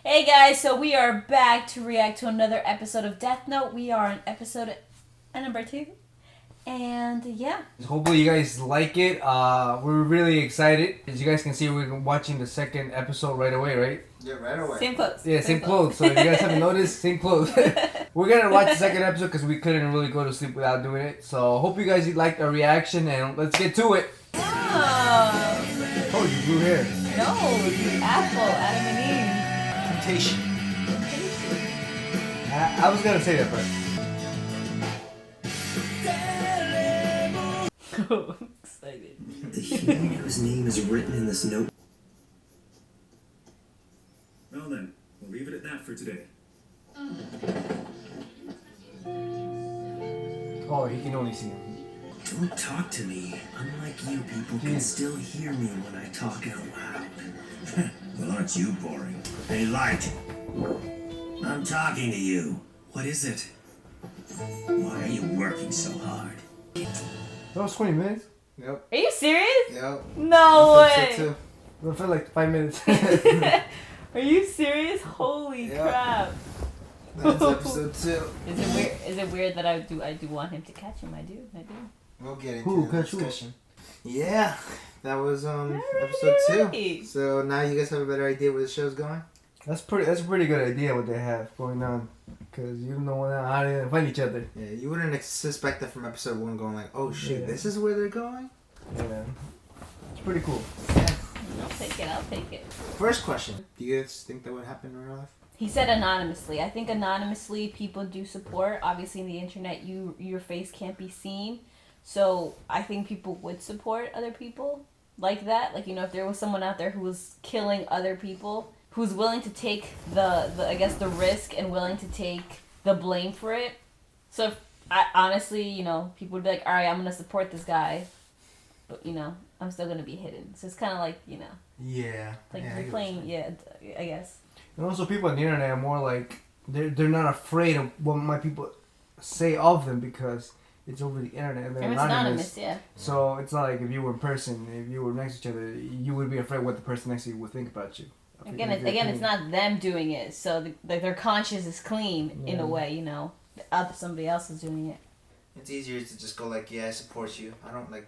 Hey guys, so we are back to react to another episode of Death Note. We are on episode number 2. And yeah. Hopefully you guys like it. We're really excited. As you guys can see, we're watching the second episode right away, right? Yeah, right away. Same clothes. Yeah, same clothes. So if you guys haven't noticed, same clothes. We're going to watch the second episode because we couldn't really go to sleep without doing it. So hope you guys liked our reaction and let's get to it. Oh, you blue hair. No, the apple, Adam and Eve. Temptation. I was going to say that first. Oh, I'm excited. The human whose name is written in this note. Well then, we'll leave it at that for today. Oh, he can only see him. Don't talk to me. Unlike you, people can still hear me when I talk out loud. Well, aren't you boring? Hey, Light! I'm talking to you. What is it? Why are you working so hard? That was 20 minutes. Yep. Are you serious? Yep. No I way. think so It felt like 5 minutes. Are you serious? Holy Yeah. crap. too. That's episode 2. Is it weird that I do want him to catch him? I do. We'll get into Who? the Catch who? discussion. Yeah, that was episode Alright. 2. So now you guys have a better idea where the show's going? That's a pretty good idea what they have going on. Because you don't know how to find each other. Yeah, you wouldn't suspect that from episode 1 going like, oh shit, Yeah. this is where they're going? Yeah. It's pretty cool. I'll take it. First question. Do you guys think that would happen in real life? He said anonymously. I think anonymously people do support. Obviously, in the internet, your face can't be seen. So I think people would support other people like that. Like, you know, if there was someone out there who was killing other people, who's willing to take the risk and willing to take the blame for it. So if honestly, you know, people would be like, all right, I'm going to support this guy. But, you know, I'm still going to be hidden. So it's kind of like, you know. Yeah. Like Yeah, you're playing, I guess. And also people on the internet are more like, they're not afraid of what my people say of them because it's over the internet and they're It's anonymous, yeah. So it's not like if you were in person, if you were next to each other, you would be afraid what the person next to you would think about you. Again, it's not them doing it, so their conscience is clean in a way, you know. Somebody else is doing it. It's easier to just go like, yeah, I support you. I don't like,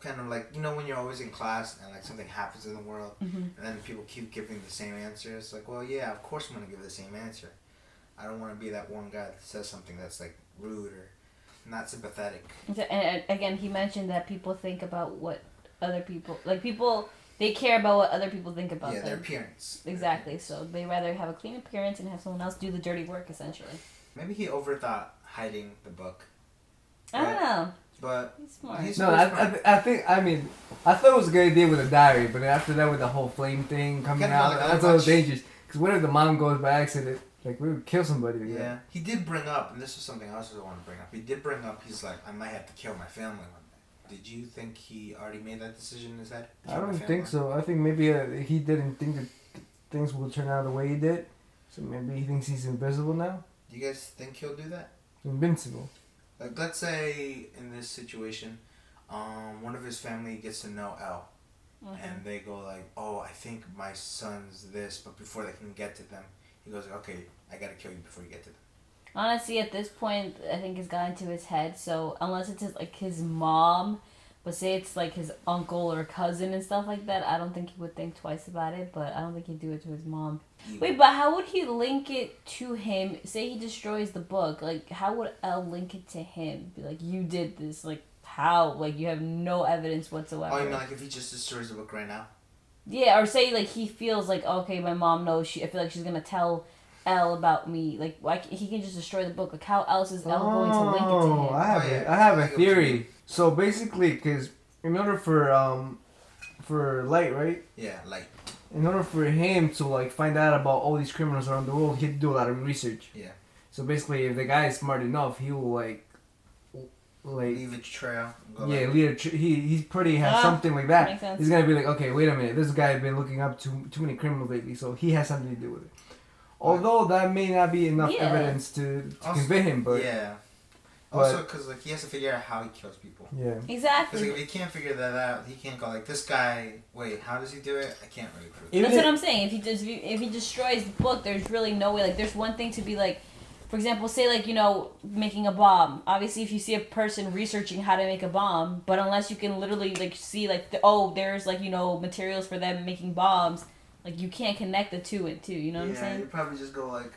kind of like, you know when you're always in class and like something happens in the world and then people keep giving the same answer. It's like, well, yeah, of course I'm going to give the same answer. I don't want to be that one guy that says something that's like rude or not sympathetic. And again, he mentioned that people think about what other people, like people, they care about what other people think about them. Yeah, their appearance. Exactly, so they rather have a clean appearance and have someone else do the dirty work, essentially. Maybe he overthought hiding the book. I don't know. But He's smart. he's No, pretty smart. I thought it was a good idea with the diary, but then after that with the whole flame thing coming Kinda out, like I thought it was Overwatch. dangerous. Because what if the mom goes by accident? Like, we would kill somebody again. Yeah, he did bring up, and this was something else I want to bring up. He did bring up, he's like, I might have to kill my family one day. Did you think he already made that decision in his head? I don't think so. I think maybe he didn't think that things will turn out the way he did. So maybe he thinks he's invisible now. Do you guys think he'll do that? Invincible. Like, let's say in this situation, one of his family gets to know L. And they go like, oh, I think my son's this, but before they can get to them, he goes, okay, I gotta kill you before you get to them. Honestly, at this point, I think it's gotten to his head. So unless it's like his mom, but say it's like his uncle or cousin and stuff like that, I don't think he would think twice about it. But I don't think he'd do it to his mom. Wait, but how would he link it to him? Say he destroys the book. Like, how would Elle link it to him? Be like, you did this. Like, how? Like, you have no evidence whatsoever. Oh, you mean like if he just destroys the book right now? Yeah, or say like he feels like, okay, my mom knows. I feel like she's gonna tell Elle about me. Like, why he can just destroy the book? Like, how else is Elle going to link it to him? I have a theory. So basically, because in order for Light, right? Yeah, like, In order for him to like find out about all these criminals around the world, he had to do a lot of research. yeah. So basically, if the guy is smart enough, he will like Leave a trail. And go yeah, like, lead he pretty has something like that. Makes sense. He's gonna be like, okay, wait a minute, this guy has been looking up too many criminals lately, so he has something to do with it. Although that may not be enough Yeah. evidence to Also- convict him, but yeah. Also, because like he has to figure out how he kills people. Yeah. Because Exactly. if he can't figure that out, he can't go like this guy. Wait, how does he do it? I can't really prove. Even That's what I'm saying. If he destroys the book, there's really no way. Like, there's one thing to be like, for example, say like, you know, making a bomb. Obviously, if you see a person researching how to make a bomb, but unless you can literally like see like, there's like, you know, materials for them making bombs, like you can't connect the two and two. You know what I'm Yeah, saying? you probably just go like.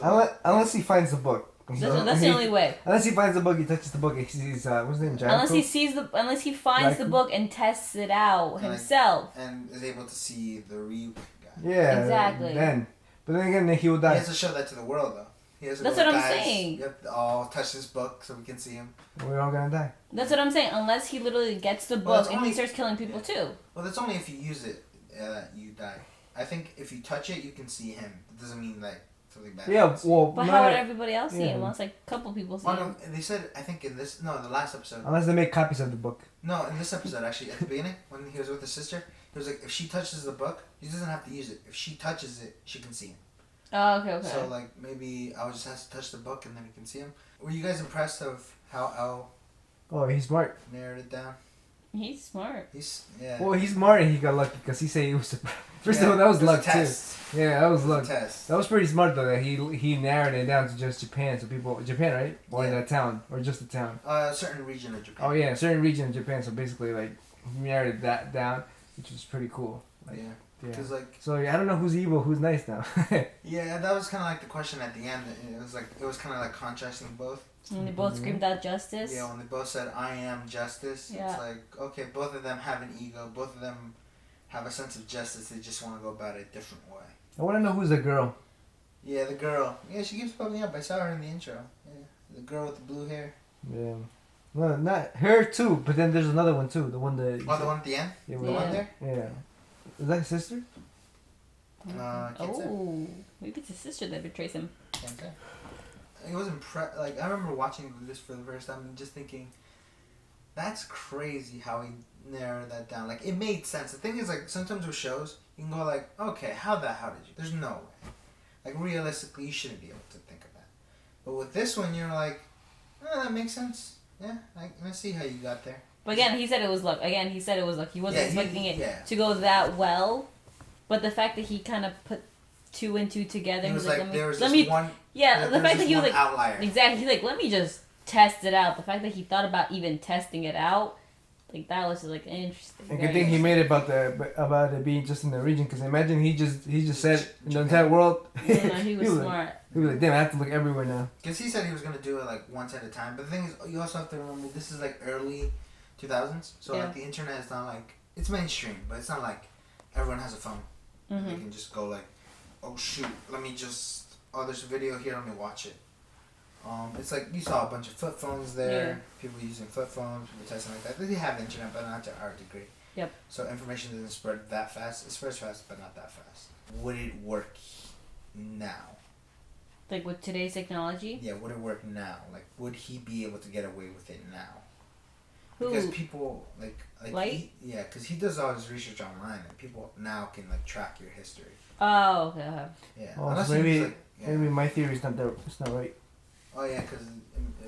Unless he finds the book. That's the only way. Unless he finds the book, he touches the book, and he sees what's his name, Unless he finds the book and tests it out himself. And is able to see the Ryuk guy. Yeah. Exactly. But then again, he will He die. has to show that to the world though. He has to That's go, what I'm guys, saying. You have to all touch this book so we can see him. We're all gonna die. That's what I'm saying. Unless he literally gets the Well, book it's and only- he starts killing people too. Well, that's only if you use it that you die. I think if you touch it, you can see him. It doesn't mean like something bad. Yeah. happens. Well, But not how would everybody else see yeah. him? Unless like a couple people see Oh him. no, they said I think in this in the last episode. unless they make copies of the book. No, in this episode actually at the beginning when he was with his sister, he was like if she touches the book, he doesn't have to use it. If she touches it, she can see him. Oh, okay. So like maybe I would just have to touch the book and then he can see him. Were you guys impressed of how Al Oh, he's smart. narrowed it down? He's smart. He's yeah. Well, he's smart and he got lucky because he said he was. First Yeah, of all, that was it a luck test. too. Yeah, that was It was luck. a test. That was pretty smart though. That he narrowed it down to just Japan, so Japan, right? Or in Yeah. that town, or just the town. A certain region of Japan. Oh yeah, a certain region of Japan. So basically, like he narrowed that down, which was pretty cool. Like, Yeah. yeah. Because like So I don't know who's evil, who's nice now. yeah, that was kind of like the question at the end. It was kind of like contrasting both. And they both Mhm. screamed out justice. Yeah, when they both said "I am justice," Yeah. it's like okay, both of them have an ego. Both of them have a sense of justice. They just want to go about it a different way. I want to know who's the girl. Yeah, the girl. Yeah, she keeps popping up. I saw her in the intro. Yeah, the girl with the blue hair. Yeah. No, not her too. But then there's another one too. The one that. Oh, the one at the end. Yeah. The one there. Yeah. Is that his sister? Can't say. Oh, maybe it's his sister that betrays him. Can't say. It was like I remember watching this for the first time and just thinking, that's crazy how he narrowed that down. Like it made sense. The thing is, like sometimes with shows, you can go like, okay, how did you? There's no way. Like realistically, you shouldn't be able to think of that. But with this one, you're like, oh, that makes sense. Yeah, I see how you got there. But again, he said it was luck. He wasn't expecting it yeah. to go that well. But the fact that he kind of put two and two together, He was like, like, there was let this me, one. yeah, the fact that he was like, outlier. exactly, he's like, let me just test it out. The fact that he thought about even testing it out, like that was just like interesting. And Very good thing he made it about it being just in the region. Because imagine he just said in the entire world. interesting. Yeah, no, he was like, smart. he was like, damn, I have to look everywhere now. Because he said he was going to do it like once at a time. But the thing is, you also have to remember this is like early 2000s. So Yeah. like the internet is not like, it's mainstream, but it's not like everyone has a phone. They Mm-hmm. can just go like, oh shoot, there's a video here, let me watch it. It's like you saw a bunch of flip phones there, Yeah. people using flip phones, people testing like that. They have internet, but not to our degree. Yep. So information doesn't spread that fast. It spreads fast, but not that fast. Would it work now? Like with today's technology. Yeah, would it work now? Like, would he be able to get away with it now? Who? Because people like Light? because he does all his research online, and people now can like track your history. Oh, okay. Yeah, Oh, unless so he was, maybe like, yeah. maybe my theory's not there. It's not right. Oh yeah, because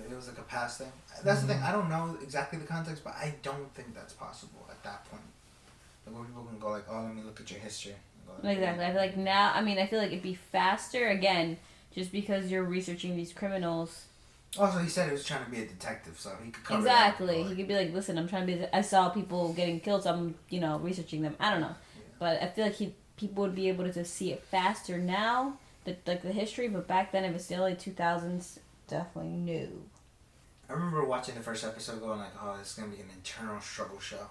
it was like a past thing. That's the thing. I don't know exactly the context, but I don't think that's possible at that point. Like where people can go like, oh, let me look at your history. And go, like, Exactly. I feel like now. I mean, I feel like it'd be faster again, just because you're researching these criminals. Also, he said he was trying to be a detective, so he could cover Exactly. That He could be like, listen, I'm trying to be. I saw people getting killed, so I'm, researching them. I don't know, but I feel like people would be able to just see it faster now, the history. But back then, if it's the early 2000s, definitely new. I remember watching the first episode, going like, oh, this is gonna be an internal struggle show.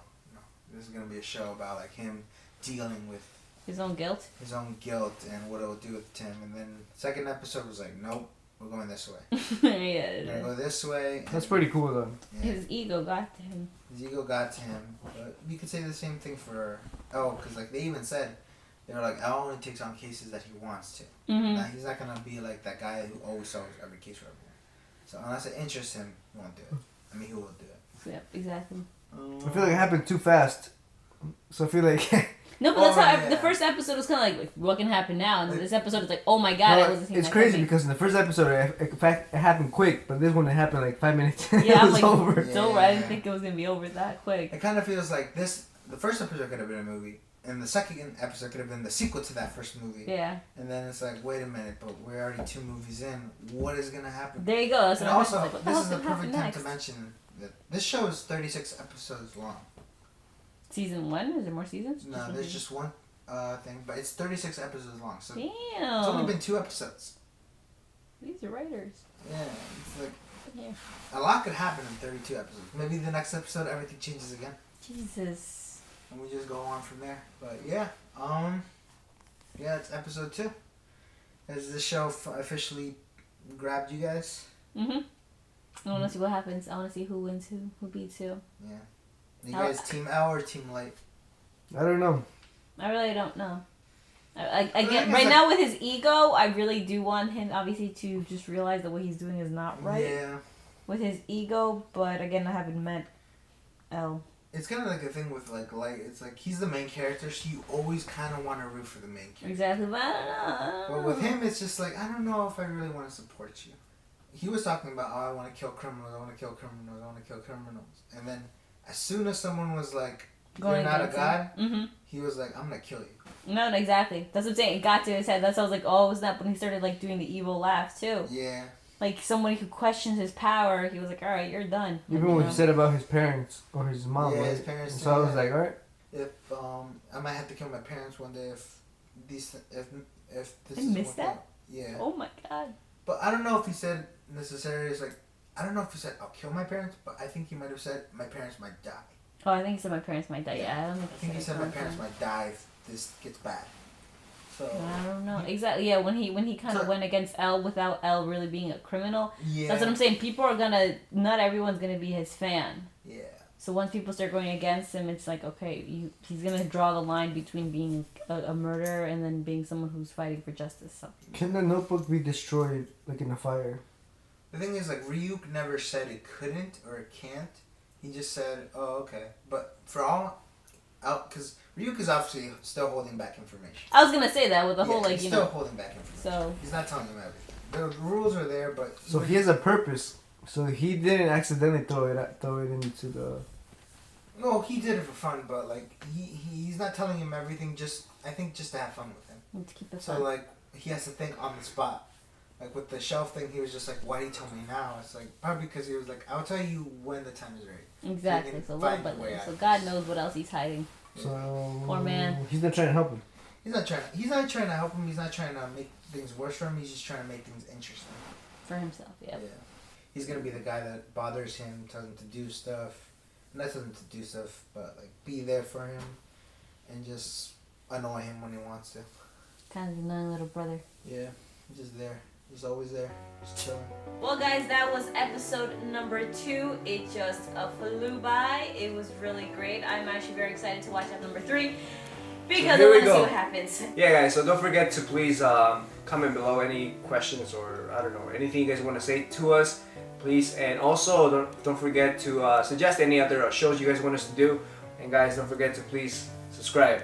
This is gonna be a show about like him dealing with His own guilt. his own guilt and what it will do with Tim. And then second episode was like, nope, we're going this way. We're gonna go this way. And That's pretty cool though. Yeah. His ego got to him. His ego got to him, but you could say the same thing for because like they even said they were like Al only takes on cases that he wants to. Mm-hmm. Now, he's not gonna be like that guy who always solves every case for everyone. So unless it interests him, he won't do it. I mean, he will do it. Yep, exactly. I feel like it happened too fast. So I feel like No, but that's Oh, how yeah. the first episode was kind of like, what can happen now? And then this episode is like, oh my god, I No, wasn't seeing it's that crazy coming. because in the first episode, in fact, it happened quick, but this one it happened like 5 minutes. Yeah, it I'm was like, over. it's over. I didn't Yeah. think it was gonna be over that quick. It kind of feels like this. The first episode could have been a movie, and the second episode could have been the sequel to that first movie. Yeah. And then it's like, wait a minute, but we're already 2 movies in. What is gonna happen? There you go. That's And what I'm also, like, what the this hell's is the gonna happen perfect time next? to mention that this show is 36 episodes long. Season 1? Is there more seasons? No, there's just one thing, but it's 36 episodes long. So Damn. it's only been 2 episodes. These are writers. Yeah, it's like Yeah. a lot could happen in 32 episodes. Maybe the next episode everything changes again, Jesus. and we just go on from there. But yeah, yeah, it's episode 2. Has this show officially grabbed you guys? Mm-hmm. I want to see what happens. I want to see who wins who beats who. Yeah. You guys team L or team Light? I don't know. I really don't know. I get think right it's now with his ego. I really do want him obviously to just realize that what he's doing is not right Yeah. with his ego. But again, I haven't met L. It's kind of like a thing with like Light. It's like he's the main character, so you always kind of want to root for the main character. Exactly, but I don't know. I don't But with know. him, it's just like I don't know if I really want to support you. He was talking about, oh, I want to kill criminals. I want to kill criminals. I want to kill criminals. And then as soon as someone was like, "You're not a god," Mm-hmm. he was like, "I'm gonna kill you." No, exactly. That's what I'm saying. It got to his head. That's why I was like, oh, was that when he started like doing the evil laugh too? Yeah. Like somebody who questions his power, he was like, all right, you're done. Even You what know? he said about his parents or his mom. Yeah, right? his parents So I too, was yeah. like, alright. If I might have to kill my parents one day if these if this I is missed that? Yeah. Oh my god. But I don't know if he said necessarily. It's like I don't know if he said I'll kill my parents, but I think he might have said my parents might die. Oh, I think he said my parents might die. Yeah, I don't think I think he said my parents might die if this gets bad. So I don't know exactly. Yeah, when he kind of So- went against L without L really being a criminal. yeah. That's what I'm saying. People are gonna. Not everyone's gonna be his fan. Yeah. So once people start going against him, it's like okay, he's gonna draw the line between being a murderer and then being someone who's fighting for justice. So Can the notebook be destroyed like in a fire? The thing is, like, Ryuk never said it couldn't or it can't. He just said, oh, okay. But for all out, because Ryuk is obviously still holding back information. I was gonna say that with the whole like he's you still know. holding back information. So He's not telling him everything. The rules are there, but So he has a purpose. So he didn't accidentally throw it into the. no, he did it for fun, but like he's not telling him everything. Just I think just to have fun with him. need to keep it So fun. like he has to think on the spot. Like with the shelf thing, he was just like, "Why do you tell me now?" It's like probably because he was like, "I'll tell you when the time is right." Exactly. can So find little your way bit. out So of God this. knows what else he's hiding. So. Poor man. He's not trying to help him. He's not trying to help him. He's not trying to make things worse for him. He's just trying to make things interesting. For himself, yeah. He's gonna be the guy that bothers him, tells him to do stuff, not tells him to do stuff, but like be there for him, and just annoy him when he wants to. Kind of annoying little brother. Yeah, he's just there. He's always there, just chilling. Well, guys, that was episode number 2. It just flew by. It was really great. I'm actually very excited to watch number 3 because here I we want to see go. what happens. Yeah, guys. So don't forget to please comment below any questions or I don't know anything you guys want to say to us, please. And also don't forget to suggest any other shows you guys want us to do. And guys, don't forget to please subscribe.